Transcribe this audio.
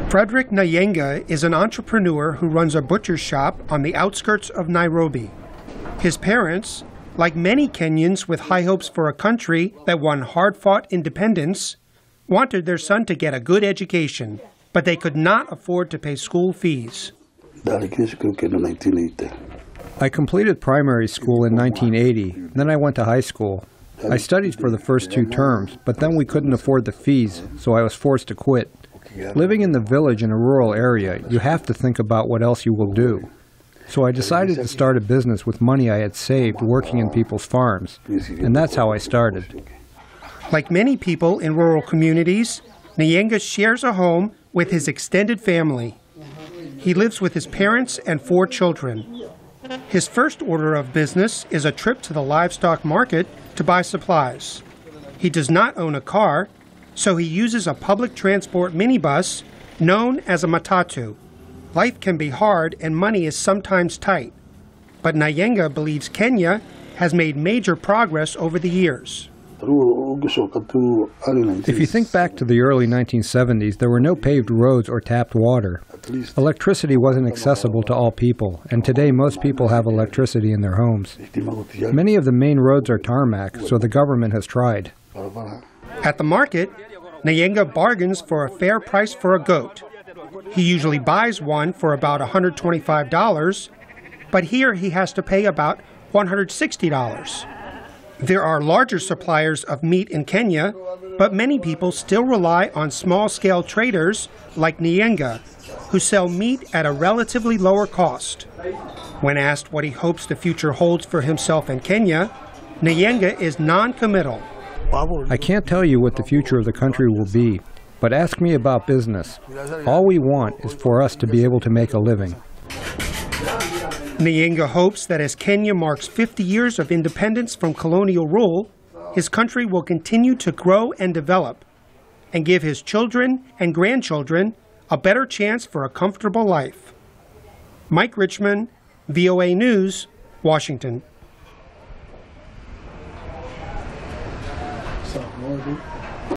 Frederick Nyenga is an entrepreneur who runs a butcher shop on the outskirts of Nairobi. His parents, like many Kenyans with high hopes for a country that won hard-fought independence, wanted their son to get a good education, but they could not afford to pay school fees. I completed primary school in 1980, then I went to high school. I studied for the first 2 terms, but then we couldn't afford the fees, so I was forced to quit. Living in the village in a rural area, you have to think about what else you will do. So I decided to start a business with money I had saved working in people's farms, and that's how I started. Like many people in rural communities, Nyenga shares a home with his extended family. He lives with his parents and 4 children. His first order of business is a trip to the livestock market to buy supplies. He does not own a car, so he uses a public transport minibus known as a matatu. Life can be hard and money is sometimes tight, but Nyenga believes Kenya has made major progress over the years. If you think back to the early 1970s, there were no paved roads or tapped water. Electricity wasn't accessible to all people, and today most people have electricity in their homes. Many of the main roads are tarmac, so the government has tried. At the market, Nyenga bargains for a fair price for a goat. He usually buys one for about $125, but here he has to pay about $160. There are larger suppliers of meat in Kenya, but many people still rely on small-scale traders like Nyenga, who sell meat at a relatively lower cost. When asked what he hopes the future holds for himself in Kenya, Nyenga is non-committal. I can't tell you what the future of the country will be, but ask me about business. All we want is for us to be able to make a living. Nyenga hopes that as Kenya marks 50 years of independence from colonial rule, his country will continue to grow and develop, and give his children and grandchildren a better chance for a comfortable life. Mike Richman, VOA News, Washington.